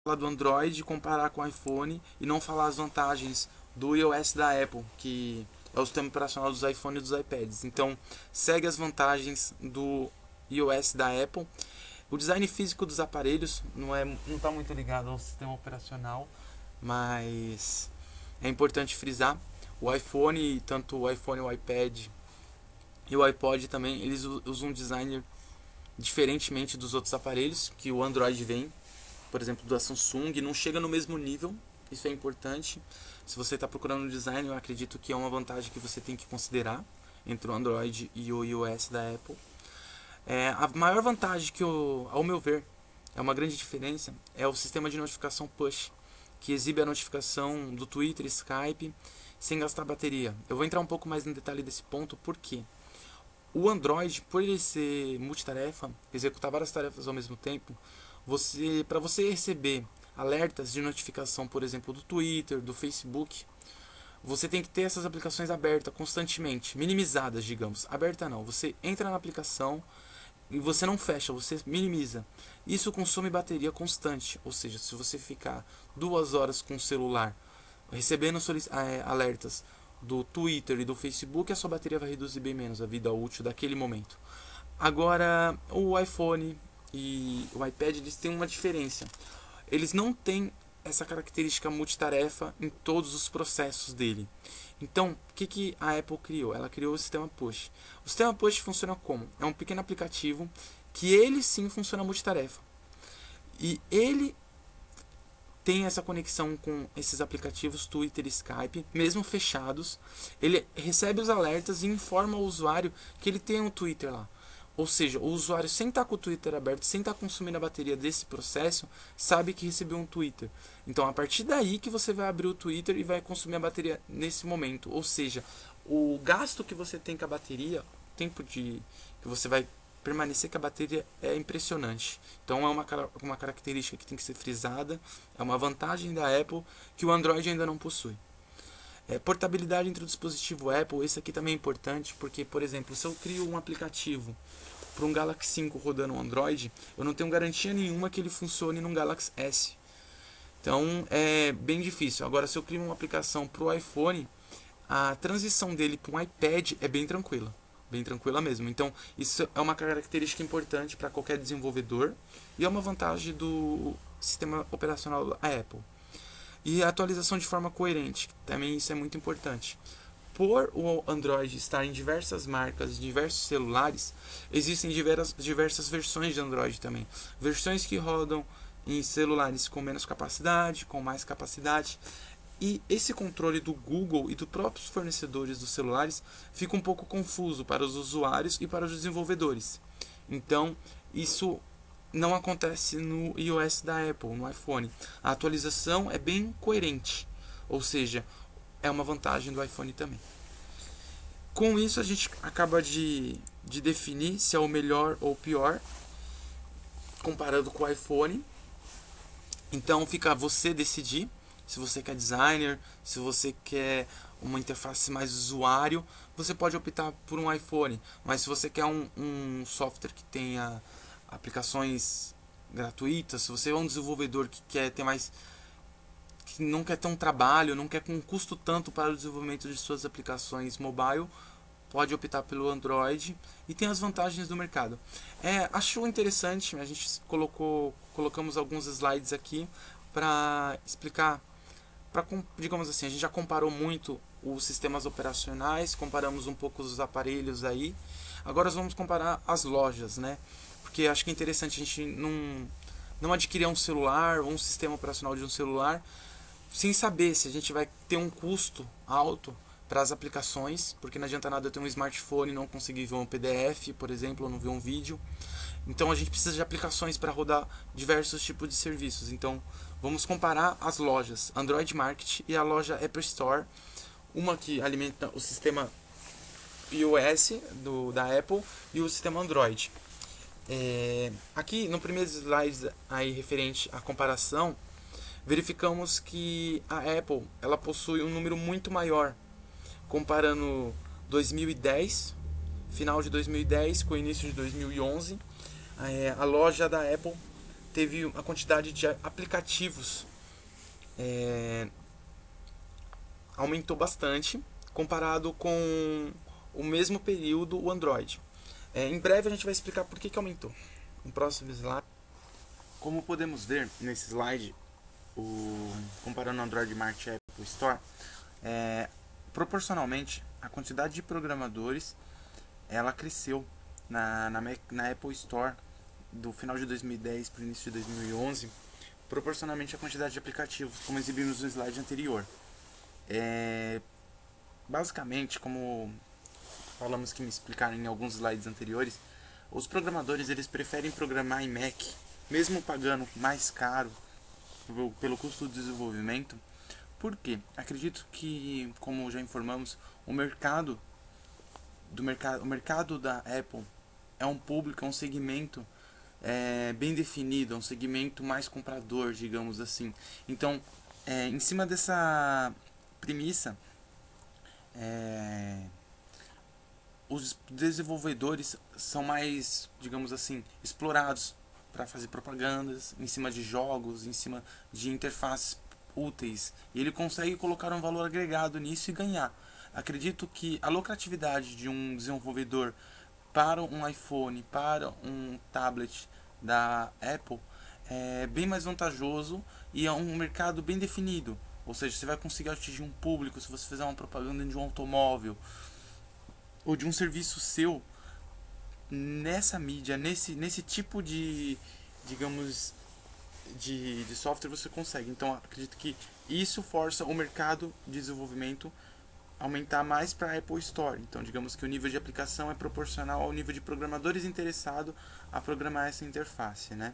falar do Android, comparar com o iPhone e não falar as vantagens do iOS da Apple, que é o sistema operacional dos iPhones e dos iPads. Então, segue as vantagens do iOS da Apple. O design físico dos aparelhos não está muito ligado ao sistema operacional, mas é importante frisar. O iPhone, tanto o iPhone, o iPad e o iPod também, eles usam um design diferentemente dos outros aparelhos que o Android vem, por exemplo, da Samsung, não chega no mesmo nível. Isso é importante. Se você está procurando um design, eu acredito que é uma vantagem que você tem que considerar entre o Android e o iOS da Apple. A maior vantagem que, ao meu ver, é uma grande diferença, é o sistema de notificação push, que exibe a notificação do Twitter, Skype, sem gastar bateria. Eu vou entrar um pouco mais no detalhe desse ponto, porque o Android, por ele ser multitarefa, executar várias tarefas ao mesmo tempo, para você receber alertas de notificação, por exemplo, do Twitter, do Facebook, você tem que ter essas aplicações abertas constantemente, minimizadas, digamos. Aberta não, você entra na aplicação e você não fecha, você minimiza. Isso consome bateria constante, ou seja, se você ficar 2 horas com o celular recebendo alertas do Twitter e do Facebook, a sua bateria vai reduzir bem menos a vida útil daquele momento. Agora, o iPhone e o iPad, eles têm uma diferença. Eles não têm essa característica multitarefa em todos os processos dele. Então, o que a Apple criou? Ela criou o sistema Push. O sistema Push funciona como? É um pequeno aplicativo que ele sim funciona multitarefa. E ele tem essa conexão com esses aplicativos Twitter e Skype, mesmo fechados. Ele recebe os alertas e informa o usuário que ele tem um Twitter lá. Ou seja, o usuário, sem estar com o Twitter aberto, sem estar consumindo a bateria desse processo, sabe que recebeu um Twitter. Então, a partir daí que você vai abrir o Twitter e vai consumir a bateria nesse momento. Ou seja, o gasto que você tem com a bateria, o tempo que você vai permanecer com a bateria é impressionante. Então, é uma característica que tem que ser frisada. É uma vantagem da Apple que o Android ainda não possui. Portabilidade entre o dispositivo Apple, esse aqui também é importante, porque, por exemplo, se eu crio um aplicativo para um Galaxy 5 rodando um Android, eu não tenho garantia nenhuma que ele funcione num Galaxy S. Então é bem difícil. Agora, se eu crio uma aplicação para o iPhone, a transição dele para um iPad é bem tranquila mesmo. Então isso é uma característica importante para qualquer desenvolvedor e é uma vantagem do sistema operacional da Apple. E a atualização de forma coerente, também isso é muito importante. Por o Android estar em diversas marcas, diversos celulares, existem diversas versões de Android também. Versões que rodam em celulares com menos capacidade, com mais capacidade. E esse controle do Google e dos próprios fornecedores dos celulares fica um pouco confuso para os usuários e para os desenvolvedores. Então, isso não acontece no iOS da Apple, no iPhone. A atualização é bem coerente, ou seja, é uma vantagem do iPhone também. Com isso a gente acaba de definir se é o melhor ou o pior comparado com o iPhone. Então fica a você decidir se você quer designer, se você quer uma interface mais usuário, você pode optar por um iPhone. Mas se você quer um software que tenha aplicações gratuitas, se você é um desenvolvedor que quer ter mais, que não quer ter um trabalho, não quer com um custo tanto para o desenvolvimento de suas aplicações mobile, pode optar pelo Android e tem as vantagens do mercado. Acho interessante, a gente colocamos alguns slides aqui para explicar, digamos assim, a gente já comparou muito os sistemas operacionais, comparamos um pouco os aparelhos aí, agora nós vamos comparar as lojas, né? Porque acho que é interessante a gente não adquirir um celular ou um sistema operacional de um celular sem saber se a gente vai ter um custo alto para as aplicações, porque não adianta nada eu ter um smartphone e não conseguir ver um PDF, por exemplo, ou não ver um vídeo. Então a gente precisa de aplicações para rodar diversos tipos de serviços. Então vamos comparar as lojas Android Market e a loja Apple Store, uma que alimenta o sistema iOS da Apple e o sistema Android. Aqui no primeiro slide aí referente à comparação, verificamos que a Apple ela possui um número muito maior, comparando 2010, final de 2010 com o início de 2011. A loja da Apple teve a quantidade de aplicativos aumentou bastante comparado com o mesmo período o Android. Em breve a gente vai explicar por que aumentou. No próximo slide. Como podemos ver nesse slide, comparando o Android Market e a Apple Store, proporcionalmente a quantidade de programadores ela cresceu na Apple Store do final de 2010 para o início de 2011, proporcionalmente à quantidade de aplicativos, como exibimos no slide anterior. Basicamente, como falamos que me explicaram em alguns slides anteriores, os programadores eles preferem programar em Mac, mesmo pagando mais caro pelo custo do desenvolvimento. Por quê? Acredito que, como já informamos, o mercado da Apple é um público, é um segmento bem definido, é um segmento mais comprador, digamos assim. Então, em cima dessa premissa, os desenvolvedores são mais, digamos assim, explorados para fazer propagandas em cima de jogos, em cima de interfaces úteis. E ele consegue colocar um valor agregado nisso e ganhar. Acredito que a lucratividade de um desenvolvedor para um iPhone, para um tablet da Apple é bem mais vantajoso e é um mercado bem definido. Ou seja, você vai conseguir atingir um público se você fizer uma propaganda de um automóvel ou de um serviço seu nessa mídia, nesse tipo de, digamos, de software você consegue. Então acredito que isso força o mercado de desenvolvimento aumentar mais para a Apple Store. Então digamos que o nível de aplicação é proporcional ao nível de programadores interessados a programar essa interface, né?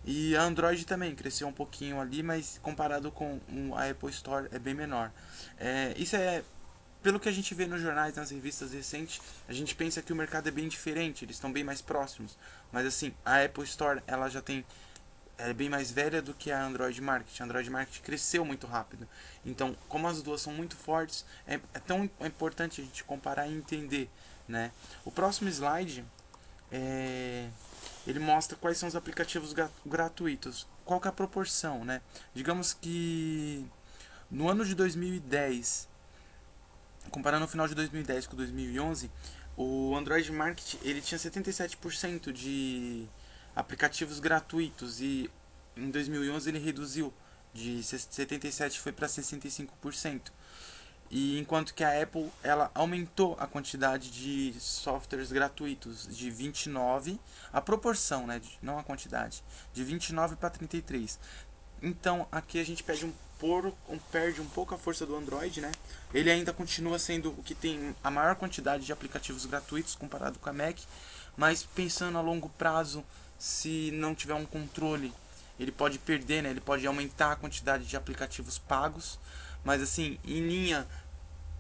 E a Android também cresceu um pouquinho ali, mas comparado com a Apple Store é bem menor. Isso pelo que a gente vê nos jornais, nas revistas recentes, a gente pensa que o mercado é bem diferente, eles estão bem mais próximos. Mas assim, a Apple Store ela já é bem mais velha do que a Android Market. A Android Market cresceu muito rápido. Então, como as duas são muito fortes, é tão importante a gente comparar e entender, né? O próximo slide ele mostra quais são os aplicativos gratuitos. Qual que é a proporção, né? Digamos que no ano de 2010, comparando o final de 2010 com 2011, o Android Market ele tinha 77% de aplicativos gratuitos e em 2011 ele reduziu de 77 foi para 65%. E enquanto que a Apple ela aumentou a quantidade de softwares gratuitos de 29, a proporção, né, não a quantidade, de 29 para 33. Então aqui a gente perde um pouco a força do Android, né? Ele ainda continua sendo o que tem a maior quantidade de aplicativos gratuitos comparado com a Mac, mas pensando a longo prazo, se não tiver um controle, ele pode perder, né? Ele pode aumentar a quantidade de aplicativos pagos, mas assim, em linha,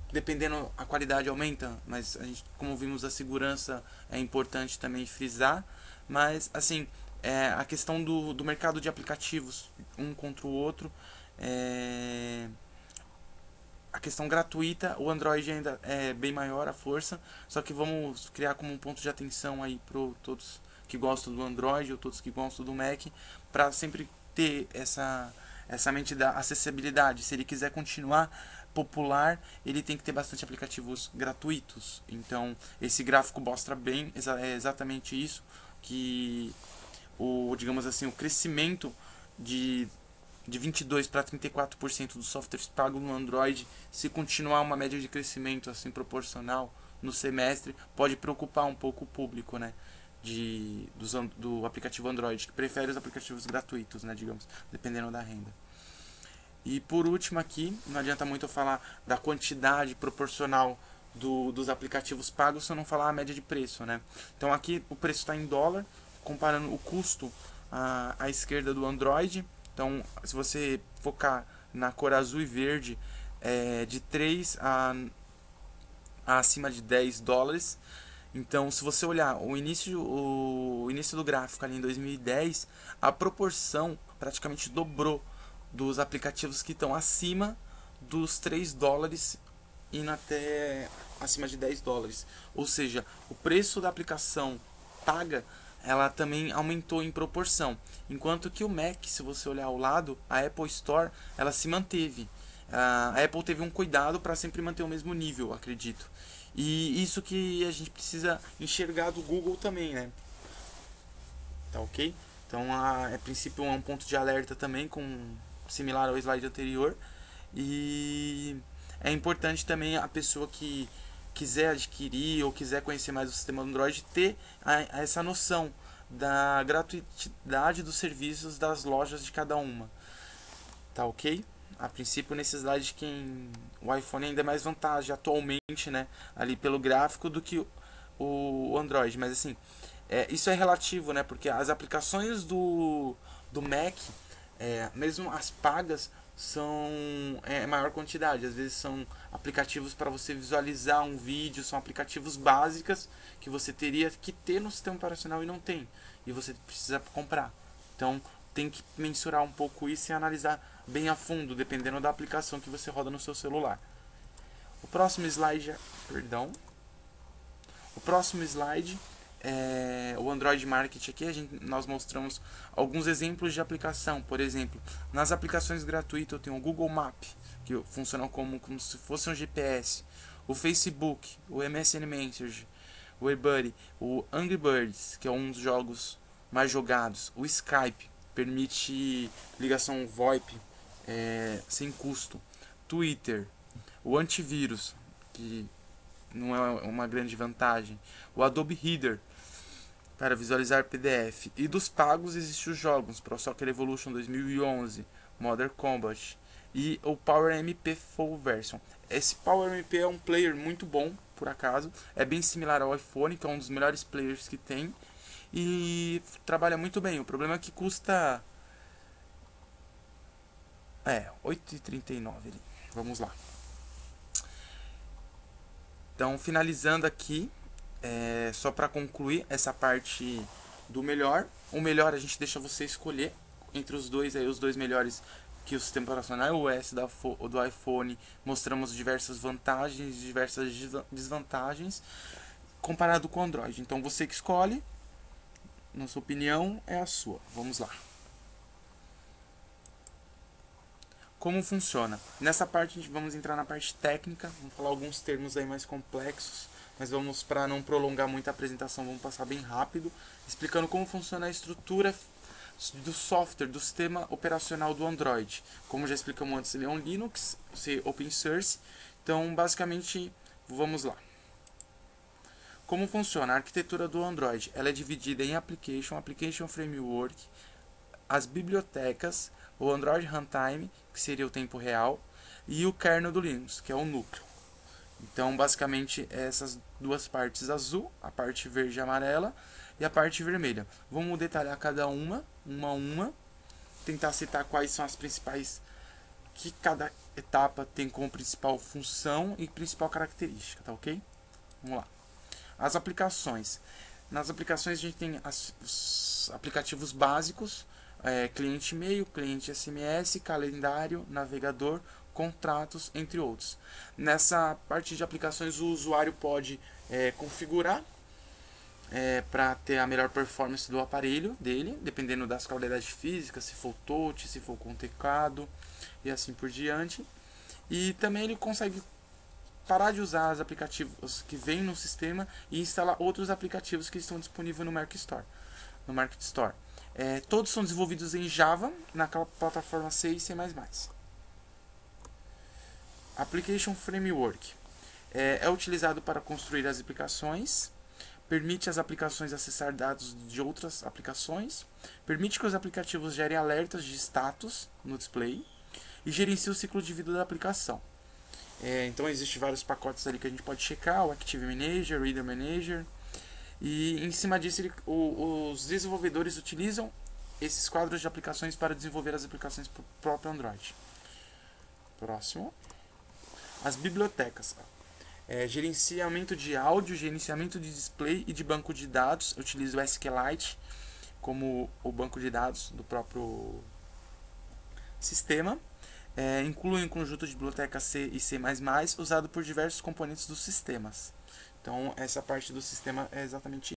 dependendo a qualidade aumenta, mas a gente, como vimos, a segurança é importante também frisar, mas assim, a questão do mercado de aplicativos um contra o outro, a questão gratuita, o Android ainda é bem maior a força, só que vamos criar como um ponto de atenção aí para todos que gostam do Android ou todos que gostam do Mac, para sempre ter essa mente da acessibilidade. Se ele quiser continuar popular, ele tem que ter bastante aplicativos gratuitos. Então esse gráfico mostra bem exatamente isso, que digamos assim, o crescimento de 22 para 34% dos softwares pagos no Android, se continuar uma média de crescimento assim proporcional no semestre, pode preocupar um pouco o público, né, do aplicativo Android, que prefere os aplicativos gratuitos, né, digamos, dependendo da renda. E por último aqui, não adianta muito eu falar da quantidade proporcional dos aplicativos pagos se eu não falar a média de preço, né? Então aqui o preço está em dólar, comparando o custo à esquerda do Android. Então, se você focar na cor azul e verde, de 3 a acima de 10 dólares. Então, se você olhar o início do gráfico ali em 2010, a proporção praticamente dobrou dos aplicativos que estão acima dos 3 dólares indo até acima de 10 dólares. Ou seja, o preço da aplicação paga ela também aumentou em proporção. Enquanto que o Mac, se você olhar ao lado, a Apple Store, ela se manteve. A Apple teve um cuidado para sempre manter o mesmo nível, acredito. E isso que a gente precisa enxergar do Google também, né? Tá ok? Então, a princípio, é um ponto de alerta também, similar ao slide anterior. E é importante também a pessoa que quiser adquirir ou quiser conhecer mais o sistema Android ter essa noção da gratuidade dos serviços das lojas de cada uma. Tá ok? A princípio, nesse slide, o iPhone ainda é mais vantagem atualmente, né? Ali pelo gráfico do que o Android. Mas assim, isso é relativo, né? Porque as aplicações do Mac, mesmo as pagas, são maior quantidade. Às vezes são aplicativos para você visualizar um vídeo, são aplicativos básicos que você teria que ter no sistema operacional e não tem. E você precisa comprar. Então tem que mensurar um pouco isso e analisar bem a fundo, dependendo da aplicação que você roda no seu celular. O próximo slide, perdão. O próximo slide é o Android Market. Aqui nós mostramos alguns exemplos de aplicação. Por exemplo, nas aplicações gratuitas eu tenho o Google Maps, que funciona como se fosse um GPS, o Facebook, o MSN Messenger, o eBuddy, o Angry Birds, que é um dos jogos mais jogados, o Skype, permite ligação VoIP sem custo, Twitter, o antivírus, que não é uma grande vantagem, o Adobe Reader para visualizar PDF, e dos pagos existem os jogos Pro Soccer Evolution 2011, Modern Combat e o Power MP Full Version. Esse Power MP é um player muito bom, por acaso, é bem similar ao iPhone, que é um dos melhores players que tem, e trabalha muito bem. O problema é que custa R$8,39. Vamos lá. Então, finalizando aqui, só para concluir essa parte do melhor. O melhor a gente deixa você escolher entre os dois, os dois melhores, que o sistema operacional OS do iPhone. Mostramos diversas vantagens e diversas desvantagens comparado com o Android. Então você que escolhe, nossa opinião é a sua. Vamos lá. Como funciona? Nessa parte vamos entrar na parte técnica, vamos falar alguns termos aí mais complexos, mas vamos, para não prolongar muito a apresentação, vamos passar bem rápido, explicando como funciona a estrutura do software, do sistema operacional do Android. Como já explicamos antes, ele é um Linux, open source. Então, basicamente, vamos lá. Como funciona a arquitetura do Android? Ela é dividida em Application Framework, as bibliotecas, o Android Runtime, que seria o tempo real, e o kernel do Linux, que é o núcleo. Então, basicamente, essas duas partes azul, a parte verde e amarela, e a parte vermelha. Vamos detalhar cada uma a uma, tentar citar quais são as principais, que cada etapa tem como principal função e principal característica, tá ok? Vamos lá. As aplicações. Nas aplicações a gente tem os aplicativos básicos, cliente e-mail, cliente SMS, calendário, navegador, contratos, entre outros. Nessa parte de aplicações o usuário pode configurar para ter a melhor performance do aparelho dele, dependendo das qualidades físicas, se for touch, se for com teclado e assim por diante. E também ele consegue parar de usar os aplicativos que vêm no sistema e instalar outros aplicativos que estão disponíveis no Market Store. Todos são desenvolvidos em Java, naquela plataforma C e C++. Application Framework é utilizado para construir as aplicações, permite às aplicações acessar dados de outras aplicações, permite que os aplicativos gerem alertas de status no display e gerencia o ciclo de vida da aplicação. Então existem vários pacotes ali que a gente pode checar, o Active Manager, Reader Manager, e em cima disso os desenvolvedores utilizam esses quadros de aplicações para desenvolver as aplicações para o próprio Android. Próximo. As bibliotecas. Gerenciamento de áudio, gerenciamento de display e de banco de dados. Eu utilizo o SQLite como o banco de dados do próprio sistema. Inclui um conjunto de biblioteca C e C++ usado por diversos componentes dos sistemas. Então essa parte do sistema é exatamente